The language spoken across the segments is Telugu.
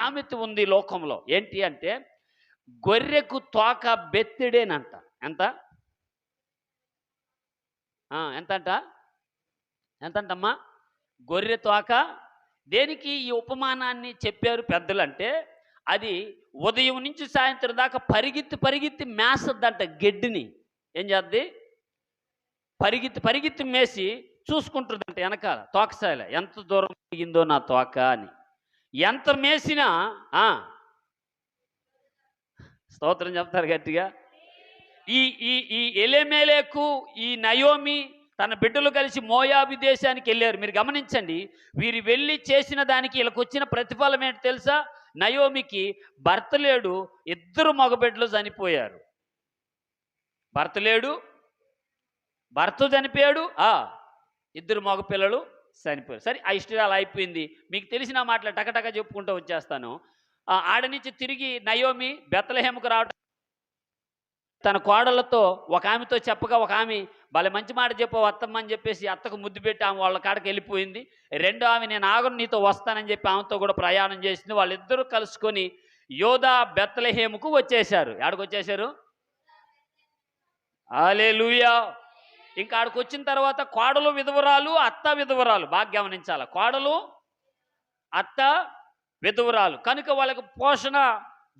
సామెత ఉంది లోకంలో. ఏంటి అంటే గొర్రెకు తోక బెత్తెడేనంట. ఎంత? ఎంతంట? ఎంతంటమ్మా? గొర్రె తోక. దేనికి ఈ ఉపమానాన్ని చెప్పారు పెద్దలంటే, అది ఉదయం నుంచి సాయంత్రం దాకా పరిగెత్తి, పరిగెత్తి మేస్తదంట గెడ్డిని. ఏం చేద్ది? పరిగెత్తి, పరిగెత్తి మేసి చూసుకుంటుందంట ఎనకాల తోకసాల. ఎంత దూరం పెరిగిందో నా తోక అని. ఎంత మేసినా స్తోత్రం చెప్తారు గట్టిగా. ఈ ఈ ఈ ఎలెమెలెకు, ఈ నయోమి తన బిడ్డలు కలిసి మోయాబు దేశానికి వెళ్ళారు. మీరు గమనించండి, వీరు వెళ్ళి చేసిన దానికి వీళ్ళకి వచ్చిన ప్రతిఫలం ఏంటి తెలుసా? నయోమికి భర్త లేడు, ఇద్దరు మగబిడ్డలు చనిపోయారు. భర్త లేడు, భర్త చనిపోయాడు, ఇద్దరు మగపిల్లలు చనిపోయారు. సరే, ఆ హిస్టరీ అలా అయిపోయింది. మీకు తెలిసిన మాటలు టకటక చెప్పుకుంటూ వచ్చేస్తాను. ఆడ నుంచి తిరిగి నయోమి బెత్లెహేముకు రావడం, తన కోడళ్ళతో ఒక ఆమెతో చెప్పగా, ఒక ఆమె భలే మంచి మాట చెప్పావు అత్తమ్మ అని చెప్పేసి అత్తకు ముద్దు పెట్టి ఆమె వాళ్ళ కాడకి వెళ్ళిపోయింది. రెండో ఆమె నేను ఆగను నీతో వస్తానని చెప్పి ఆమెతో కూడా ప్రయాణం చేసింది. వాళ్ళిద్దరూ కలుసుకొని యోధా బెత్లెహేముకు వచ్చేశారు. ఎక్కడికి వచ్చేశారు? హల్లెలూయా. ఇంకా ఆడికి వచ్చిన తర్వాత కోడలు విధవరాలు, అత్త విధవరాలు. బాగా గమనించాలి. కోడలు, అత్త విధవరాలు కనుక వాళ్ళకి పోషణ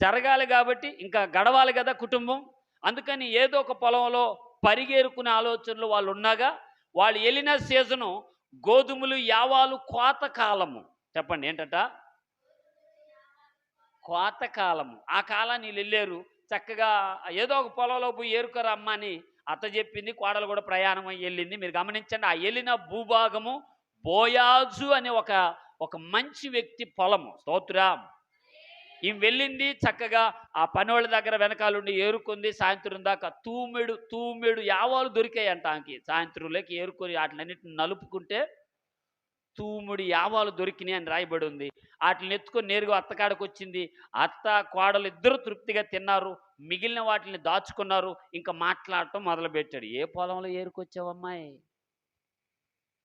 జరగాలి కాబట్టి, ఇంకా గడవాలి కదా కుటుంబం. అందుకని ఏదో ఒక పొలంలో పరిగేరుకునే ఆలోచనలు వాళ్ళు ఉన్నాగా, వాళ్ళు వెళ్ళిన సీజను గోధుమలు యావాలు కోత కాలము. చెప్పండి ఏంటట? కోత కాలము. ఆ కాలాన్ని వీళ్ళు వెళ్ళారు. చక్కగా ఏదో ఒక పొలంలో పోయి ఏరుకోరా అమ్మ అని అత్త చెప్పింది. కోడలు కూడా ప్రయాణం అయ్యి వెళ్ళింది. మీరు గమనించండి, ఆ వెళ్ళిన భూభాగము బోయాజు అనే ఒక మంచి వ్యక్తి పొలము. స్తోత్రం. ఈమె వెళ్ళింది చక్కగా ఆ పనోళ్ళ దగ్గర వెనకాలండి ఏరుకుంది. సాయంత్రం దాకా తూమెడు యావాలు దొరికాయంట ఆమెకి. సాయంత్రంలోకి ఏరుకొని వాటిలన్నిటిని నలుపుకుంటే తూముడి యావాలు దొరికినాయి అని రాయబడి ఉంది. వాటిని ఎత్తుకొని నేరుగా అత్తకాడకు వచ్చింది. అత్త కోడలు ఇద్దరు తృప్తిగా తిన్నారు. మిగిలిన వాటిని దాచుకున్నారు. ఇంకా మాట్లాడటం మొదలుపెట్టాడు. ఏ పొలంలో ఏరుకొచ్చావమ్మాయి?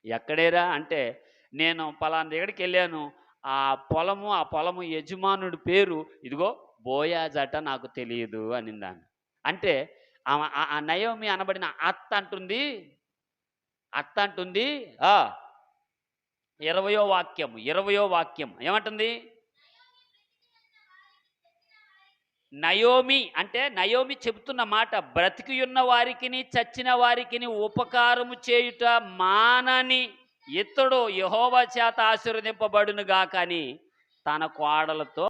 ఎక్కడేరా అంటే, నేను పలానా దగ్గరికి వెళ్ళాను. ఆ పొలము యజమానుడి పేరు ఇదిగో బోయాజట, నాకు తెలియదు అనిందాన్ని. అంటే ఆ నయోమి అనబడిన అత్త అంటుంది 20వ వాక్యం ఏమంటుంది? నయోమి అంటే, నయోమి చెబుతున్న మాట, బ్రతికి ఉన్న వారికిని చచ్చిన వారికిని ఉపకారము చేయుట మానని ఇతడు యెహోవా చేత ఆశీర్వదింపబడును గాక అని తన కోడలతో